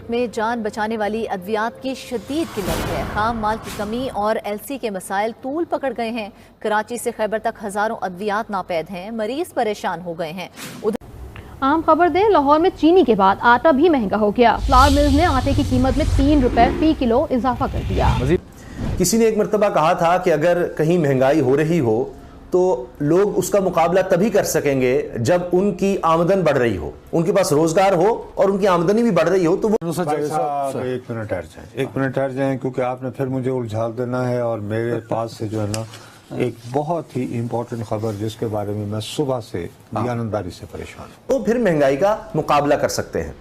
मुल्क में जान बचाने वाली अद्वियात की शदीद किल्लत है। खाम माल की कमी और LC के मसाइल तूल पकड़ गए हैं। कराची से खैबर तक हजारों अद्वियात नापैद हैं, मरीज परेशान हो गए हैं। आम खबर दें, लाहौर में चीनी के बाद आटा भी महंगा हो गया। फ्लावर मिल्स ने आटे की कीमत में 3 रुपए फी किलो इजाफा कर दिया। किसी ने एक मरतबा कहा था कि अगर कहीं महंगाई हो रही हो तो लोग उसका मुकाबला तभी कर सकेंगे जब उनकी आमदन बढ़ रही हो, उनके पास रोजगार हो और उनकी आमदनी भी बढ़ रही हो। तो वो एक मिनट ठहर जाएं क्योंकि आपने फिर मुझे उलझा देना है और मेरे पास से जो है ना एक बहुत ही इंपॉर्टेंट खबर जिसके बारे में मैं सुबह से दयानतदारी से परेशान हूं। तो फिर महंगाई का मुकाबला कर सकते हैं,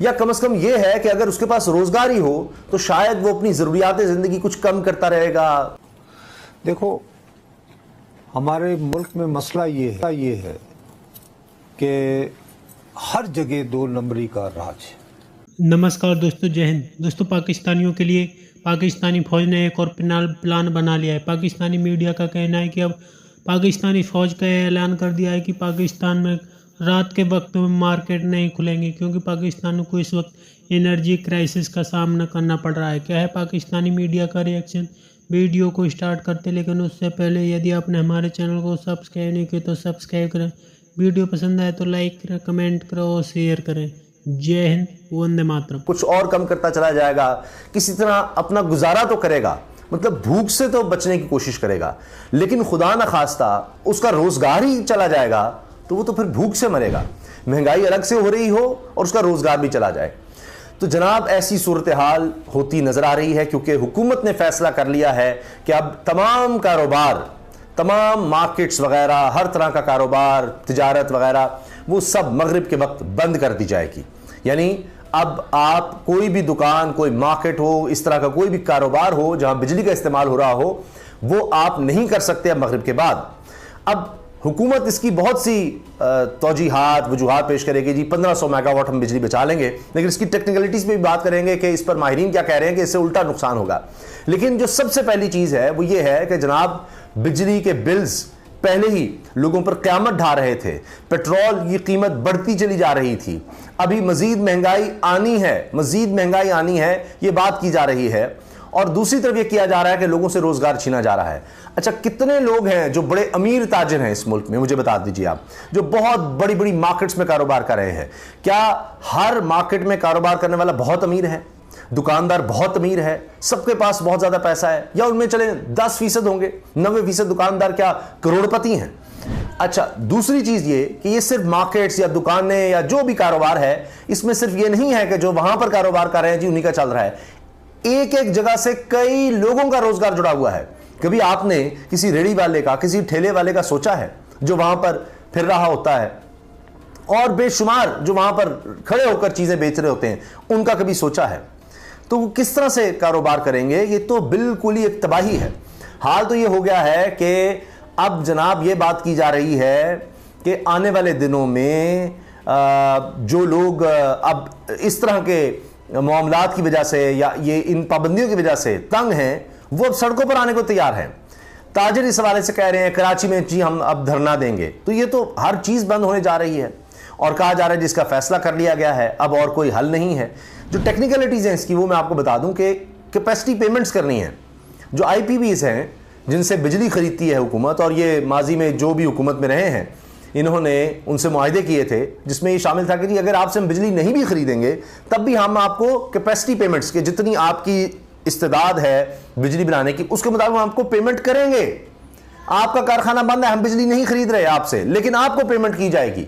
या कम से कम ये है कि अगर उसके पास रोजगार ही हो तो शायद वो अपनी जरूरियात जिंदगी कुछ कम करता रहेगा। देखो, हमारे मुल्क में मसला ये है कि हर जगह 2 नंबरी का राज है। नमस्कार दोस्तों, जय हिंद। दोस्तों, पाकिस्तानियों के लिए पाकिस्तानी फौज ने एक और प्लान बना लिया है। पाकिस्तानी मीडिया का कहना है कि अब पाकिस्तानी फौज का ऐलान कर दिया है कि पाकिस्तान में रात के वक्त में मार्केट नहीं खुलेंगे, क्योंकि पाकिस्तान को इस वक्त एनर्जी क्राइसिस का सामना करना पड़ रहा है। क्या है पाकिस्तानी मीडिया का रिएक्शन? वीडियो को स्टार्ट करते, लेकिन उससे पहले यदि आपने हमारे चैनल को सब्सक्राइब नहीं किया तो सब्सक्राइब करें। वीडियो पसंद आए तो लाइक करें, कमेंट करो और शेयर करें। जय हिंद, वंदे मातरम। कुछ और कम करता चला जाएगा, किसी तरह अपना गुजारा तो करेगा, मतलब भूख से तो बचने की कोशिश करेगा, लेकिन खुदा न खास्ता उसका रोजगार ही चला जाएगा तो वो तो फिर भूख से मरेगा। महंगाई अलग से हो रही हो और उसका रोजगार भी चला जाए तो जनाब ऐसी सूरत हाल होती नजर आ रही है, क्योंकि हुकूमत ने फैसला कर लिया है कि अब तमाम कारोबार, तमाम मार्केट्स वगैरह, हर तरह का कारोबार, तिजारत वगैरह, वो सब मगरिब के वक्त बंद कर दी जाएगी। यानी अब आप कोई भी दुकान, कोई मार्केट हो, इस तरह का कोई भी कारोबार हो जहां बिजली का इस्तेमाल हो रहा हो, वो आप नहीं कर सकते अब मगरिब के बाद। अब हुकूमत इसकी बहुत सी तौजीहात, वजूहात पेश करेगी। जी 1500 मेगावाट हम बिजली बचा लेंगे, लेकिन इसकी टेक्निकलिटीज़ पे भी बात करेंगे कि इस पर माहिरीन क्या कह रहे हैं कि इससे उल्टा नुकसान होगा। लेकिन जो सबसे पहली चीज़ है वो ये है कि जनाब बिजली के बिल्स पहले ही लोगों पर क़यामत ढा रहे थे। पेट्रोल की कीमत बढ़ती चली जा रही थी, अभी मजीद महंगाई आनी है, मजीद महंगाई आनी है, ये बात की जा रही है। और दूसरी तरफ ये किया जा रहा है कि लोगों से रोजगार छीना जा रहा है। अच्छा, कितने लोग हैं जो बड़े अमीर ताजिर हैं इस मुल्क में, मुझे बता दीजिए आप, जो बहुत बड़ी बड़ी मार्केट्स में कारोबार कर रहे हैं। क्या हर मार्केट में कारोबार करने वाला बहुत अमीर है, दुकानदार बहुत अमीर है, सबके पास बहुत ज्यादा पैसा है, या उनमें चले 10% होंगे, 90% दुकानदार क्या करोड़पति हैं? अच्छा, दूसरी चीज ये कि ये सिर्फ मार्केट्स या दुकानें या जो भी कारोबार है, इसमें सिर्फ ये नहीं है कि जो वहां पर कारोबार कर रहे हैं जी उन्हीं का चल रहा है। एक एक जगह से कई लोगों का रोजगार जुड़ा हुआ है। कभी आपने किसी रेड़ी वाले का, किसी ठेले वाले का सोचा है जो वहां पर फिर रहा होता है, और बेशुमार जो वहां पर खड़े होकर चीजें बेच रहे होते हैं, उनका कभी सोचा है? तो वो किस तरह से कारोबार करेंगे? ये तो बिल्कुल ही एक तबाही है। हाल तो ये हो गया है कि अब जनाब ये बात की जा रही है कि आने वाले दिनों में जो लोग अब इस तरह के मामलात की वजह से या ये इन पाबंदियों की वजह से तंग हैं, वो अब सड़कों पर आने को तैयार हैं। ताजिर इस हवाले से कह रहे हैं कराची में जी हम अब धरना देंगे, तो ये तो हर चीज़ बंद होने जा रही है। और कहा जा रहा है जिसका फैसला कर लिया गया है, अब और कोई हल नहीं है। जो टेक्निकलिटीज़ हैं इसकी, वो मैं आपको बता दूं कि कैपेसिटी पेमेंट्स करनी है। जो IPPs हैं जिनसे बिजली खरीदती है हुकूमत, और ये माजी में जो भी हुकूमत में रहे हैं, इन्होंने उनसे मुआहदे किए थे जिसमें ये शामिल था कि जी अगर आपसे हम बिजली नहीं भी खरीदेंगे तब भी हम आपको कैपेसिटी पेमेंट्स के, जितनी आपकी इस्तेदाद है बिजली बनाने की, उसके मुताबिक हम आपको पेमेंट करेंगे। आपका कारखाना बंद है, हम बिजली नहीं खरीद रहे आपसे, लेकिन आपको पेमेंट की जाएगी।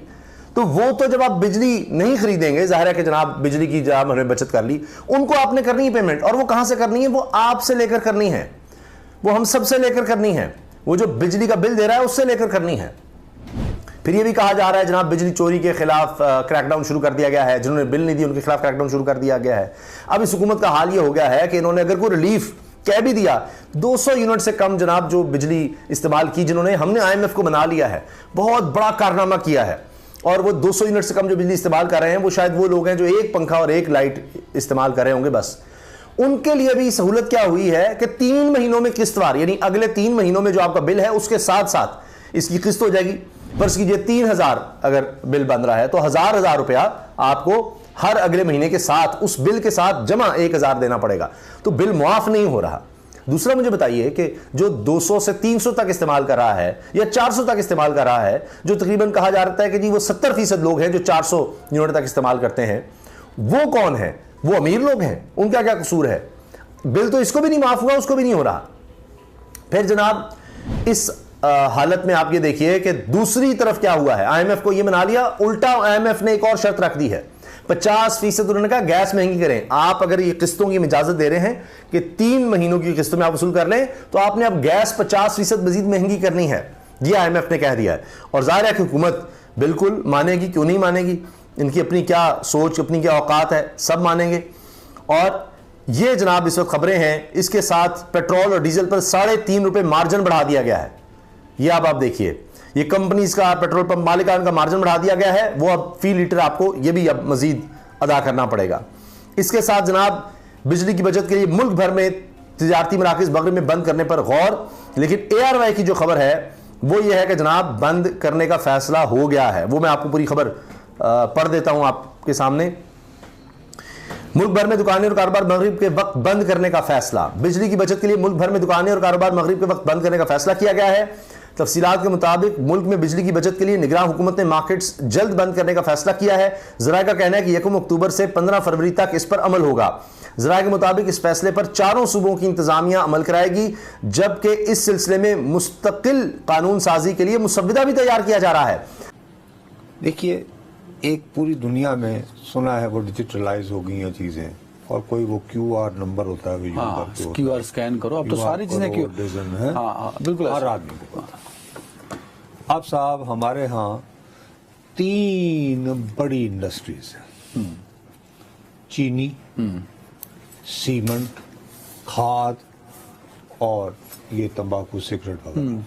तो वो तो जब आप बिजली नहीं खरीदेंगे, जाहिर है कि जनाब बिजली की जब हमने बचत कर ली, उनको आपने करनी है पेमेंट। और वो कहां से करनी है? वो आपसे लेकर करनी है, वो हम सबसे लेकर करनी है, वो जो बिजली का बिल दे रहा है उससे लेकर करनी है। फिर ये भी कहा जा रहा है जनाब बिजली चोरी के खिलाफ क्रैकडाउन शुरू कर दिया गया है, जिन्होंने बिल नहीं दी उनके खिलाफ क्रैकडाउन शुरू कर दिया गया है। अब इस हुकूमत का हाल ये हो गया है कि इन्होंने अगर कोई रिलीफ कह भी दिया, 200 यूनिट से कम जनाब जो बिजली इस्तेमाल की, जिन्होंने, हमने IMF को मना लिया है, बहुत बड़ा कारनामा किया है, और वो 200 यूनिट से कम जो बिजली इस्तेमाल कर रहे हैं वो शायद वो लोग हैं जो एक पंखा और एक लाइट इस्तेमाल कर रहे होंगे बस। उनके लिए भी सहूलत क्या हुई है कि 3 महीनों में किस्तवार, यानी अगले 3 महीनों में जो आपका बिल है उसके साथ साथ इसकी किस्त हो जाएगी। फर्ज कीजिए 3000 अगर बिल बन रहा है तो 1000 रुपया आपको हर अगले महीने के साथ उस बिल के साथ जमा 1000 देना पड़ेगा, तो बिल मुआफ नहीं हो रहा। दूसरा मुझे बताइए कि जो 200 से 300 तक इस्तेमाल कर रहा है या 400 तक इस्तेमाल कर रहा है, जो तकरीबन कहा जा रहा है कि जी वो 70% लोग हैं जो 400 यूनिट तक इस्तेमाल करते हैं, वो कौन है? वो अमीर लोग हैं, उनका क्या कसूर है? बिल तो इसको भी नहीं माफ हुआ, उसको भी नहीं हो रहा। फिर जनाब इस हालत में आप ये देखिए कि दूसरी तरफ क्या हुआ है, IMF को ये मना लिया, उल्टा IMF ने एक और शर्त रख दी है, 50% उन्होंने कहा गैस महंगी करें। आप अगर ये किस्तों की इजाजत दे रहे हैं कि 3 महीनों की किस्तों में आप वसूल कर लें, तो आपने अब गैस 50% मजीद महंगी करनी है, ये IMF ने कह दिया है। और जाहिर है कि हुकूमत बिल्कुल मानेगी, क्यों नहीं मानेगी, इनकी अपनी क्या सोच, अपनी क्या औकात है, सब मानेंगे। और ये जनाब इस वक्त खबरें हैं, इसके साथ पेट्रोल और डीजल पर 3.5 रुपए मार्जिन बढ़ा दिया गया है। ये आप देखिए, ये कंपनीज का, पेट्रोल पंप मालिकान का मार्जिन बढ़ा दिया गया है, वो अब फी लीटर आपको ये भी अब मजीद अदा करना पड़ेगा। इसके साथ जनाब बिजली की बचत के लिए मुल्क भर में तिजारती मराकज़ मगरिब में बंद करने पर गौर। लेकिन ARY की जो खबर है वो ये है कि जनाब बंद करने का फैसला हो गया है। वो मैं आपको पूरी खबर पढ़ देता हूं आपके सामने। मुल्क भर में दुकानें और कारोबार मगरिब के वक्त बंद करने का फैसला। बिजली की बचत के लिए मुल्क भर में दुकानें और कारोबार मगरिब के वक्त बंद करने का फैसला किया गया है। तफसीलात के मुताबिक मुल्क में बिजली की बचत के लिए निगरान हुकूमत ने मार्केट्स जल्द बंद करने का फैसला किया है। ज़राए का कहना है कि 1 अक्टूबर से 15 फरवरी तक इस पर अमल होगा। ज़राए के मुताबिक इस फैसले पर 4 सूबों की इंतजामिया अमल कराएगी, जबकि इस सिलसिले में मुस्तकिल कानून साजी के लिए मुसव्विदा भी तैयार किया जा रहा है। देखिए, एक पूरी दुनिया में सुना है वो डिजिटलाइज हो गई हैं चीजें, और कोई वो QR नंबर होता है, वो QR स्कैन करो, अब तो सारी चीजें है। हाँ, बिल्कुल हर आदमी को पता। अब साहब हमारे यहाँ 3 बड़ी इंडस्ट्रीज हैं, चीनी, सीमेंट, खाद और ये तंबाकू सिगरेट वगैरह।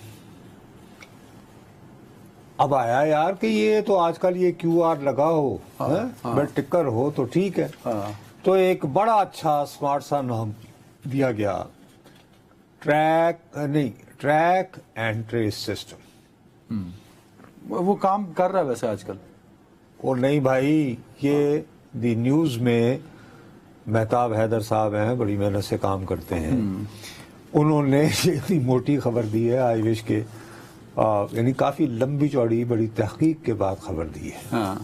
अब आया यार कि ये तो आजकल ये QR लगा हो, बट टिकर हो तो ठीक है। तो एक बड़ा अच्छा स्मार्ट सा नाम दिया गया, ट्रैक एंड ट्रेस सिस्टम। वो काम कर रहा है वैसे आजकल। और नहीं भाई, ये दी न्यूज में मेहताब हैदर साहब हैं, बड़ी मेहनत से काम करते हैं, उन्होंने ये इतनी मोटी खबर दी है, आई विश के यानी काफी लंबी चौड़ी बड़ी तहकीक के बाद खबर दी है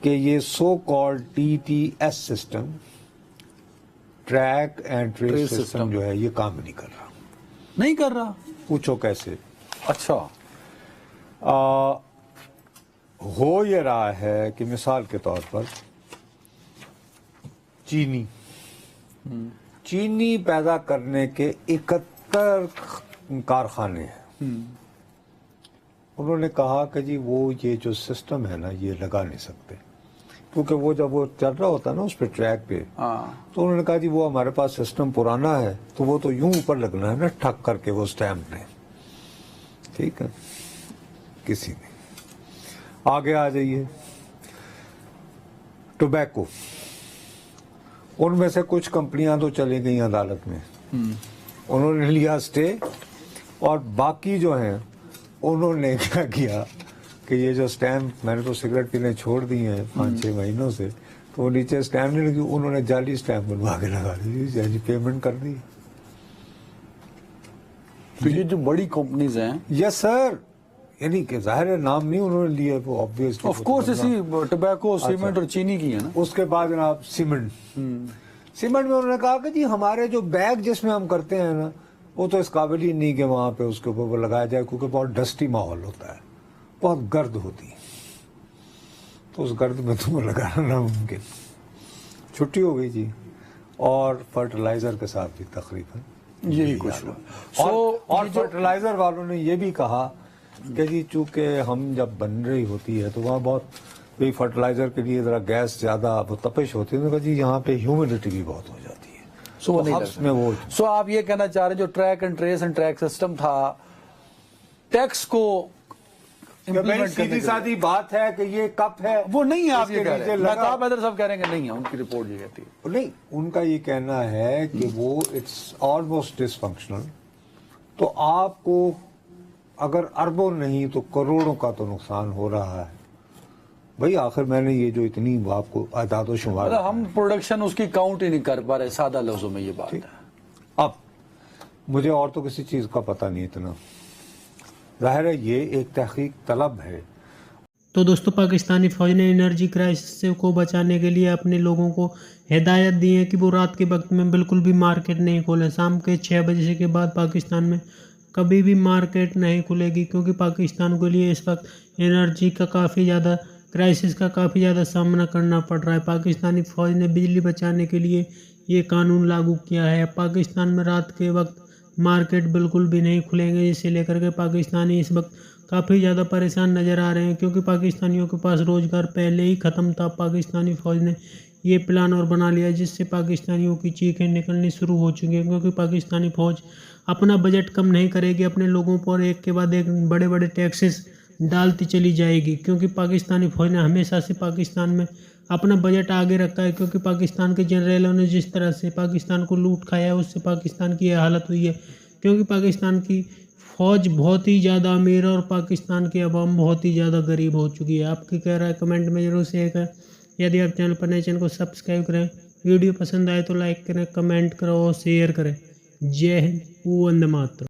कि ये so called TTS system, track and trace system जो है ये काम नहीं कर रहा। नहीं कर रहा? पूछो कैसे। अच्छा। हो ये रहा है कि मिसाल के तौर पर चीनी पैदा करने के 71 कारखाने हैं। उन्होंने कहा कि जी वो ये जो सिस्टम है ना ये लगा नहीं सकते, क्योंकि वो जब वो चल रहा होता है ना उस पर ट्रैक पे, तो उन्होंने कहा जी वो हमारे पास सिस्टम पुराना है, तो वो तो यूं ऊपर लगना है ना ठक करके वो स्टैम्प ने, ठीक है। किसी ने आगे आ जाइए, टोबैको, उनमें से कुछ कंपनियां तो चली गई अदालत में, उन्होंने लिया स्टे, और बाकी जो हैं उन्होंने क्या किया कि ये जो स्टैम्प, मैंने तो सिगरेट पीने छोड़ दी है 5-6 महीनों से, तो नीचे स्टैम्प नहीं लगी, उन्होंने जाली स्टैम्प बनवा के लगा दी, पेमेंट कर दी। तो ये जो बड़ी कंपनीज हैं, यस सर, यानी कि जाहिर है नाम नहीं उन्होंने लिए, वो ऑब्वियसली ऑफ कोर्स इसी टोबैको, सीमेंट और चीनी की है ना। उसके बाद जनाब सीमेंट में उन्होंने कहा कि जी हमारे जो बैग जिसमें हम करते हैं ना वो तो इस काबिल ही नहीं कि वहां पे उसके ऊपर वो लगाया जाए, क्योंकि बहुत डस्टी माहौल होता है, बहुत गर्द होती है, तो उस गर्द में तुम लगाना नामुमकिन। छुट्टी हो गई जी, और फर्टिलाइजर के साथ भी तकरीबन यही कुछ हुआ। और फर्टिलाइजर वालों ने ये भी कहा कि जी चूंकि हम जब बन रही होती है तो वहाँ बहुत फर्टिलाइजर के लिए जरा गैस ज्यादा वो तपिश होती है, तो जी यहाँ पे ह्यूमिडिटी भी बहुत हो जाती है, सो आप ये कहना चाह रहे हैं जो track and trace and track system था, टैक्स को सीधी सादी बात है कि ये कप है, वो नहीं है। आप ये कह रहे हैं, मेहताब हैदर साहब कह रहे हैं कि नहीं है, उनकी रिपोर्ट ये कहती है नहीं, उनका ये कहना है कि वो इट्स ऑलमोस्ट डिसफंक्शनल। तो आपको अगर अरबों नहीं तो करोड़ों का तो नुकसान हो रहा है, भाई आखिर मैंने ये जो इतनी आपको आदाद शुमार मतलब हम प्रोडक्शन उसकी काउंट ही नहीं कर पा रहे, सादा लफ्जों में ये बात है। अब मुझे और तो किसी चीज का पता नहीं इतना, जाहिर है ये एक तहकीक तलब है। तो दोस्तों, पाकिस्तानी फौज ने एनर्जी क्राइसिस को बचाने के लिए अपने लोगों को हिदायत दी है कि वो रात के वक्त में बिल्कुल भी मार्केट नहीं खोले। शाम के 6 बजे के बाद पाकिस्तान में कभी भी मार्केट नहीं खुलेगी, क्योंकि पाकिस्तान के लिए इस वक्त एनर्जी का काफ़ी ज़्यादा क्राइसिस का काफ़ी ज़्यादा सामना करना पड़ रहा है। पाकिस्तानी फ़ौज ने बिजली बचाने के लिए ये कानून लागू किया है। पाकिस्तान में रात के वक्त मार्केट बिल्कुल भी नहीं खुलेंगे, जिसे लेकर के पाकिस्तानी इस वक्त काफ़ी ज़्यादा परेशान नज़र आ रहे हैं, क्योंकि पाकिस्तानियों के पास रोज़गार पहले ही ख़त्म था। पाकिस्तानी फ़ौज ने ये प्लान और बना लिया, जिससे पाकिस्तानियों की चीखें निकलनी शुरू हो चुकी हैं, क्योंकि पाकिस्तानी फ़ौज अपना बजट कम नहीं करेगी, अपने लोगों पर एक के बाद एक बड़े बड़े टैक्सेस डालती चली जाएगी। क्योंकि पाकिस्तानी फ़ौज ने हमेशा से पाकिस्तान में अपना बजट आगे रखा है, क्योंकि पाकिस्तान के जनरलों ने जिस तरह से पाकिस्तान को लूट खाया है, उससे पाकिस्तान की यह हालत हुई है। क्योंकि पाकिस्तान की फ़ौज बहुत ही ज़्यादा अमीर है और पाकिस्तान की आवाम बहुत ही ज़्यादा गरीब हो चुकी है। आपकी क्या राय कमेंट में जरूर शेयर करें। यदि आप चैनल पर नए, चैनल को सब्सक्राइब करें। वीडियो पसंद आए तो लाइक करें, कमेंट करें और शेयर करें। जय हिंद, वंदे मातरम।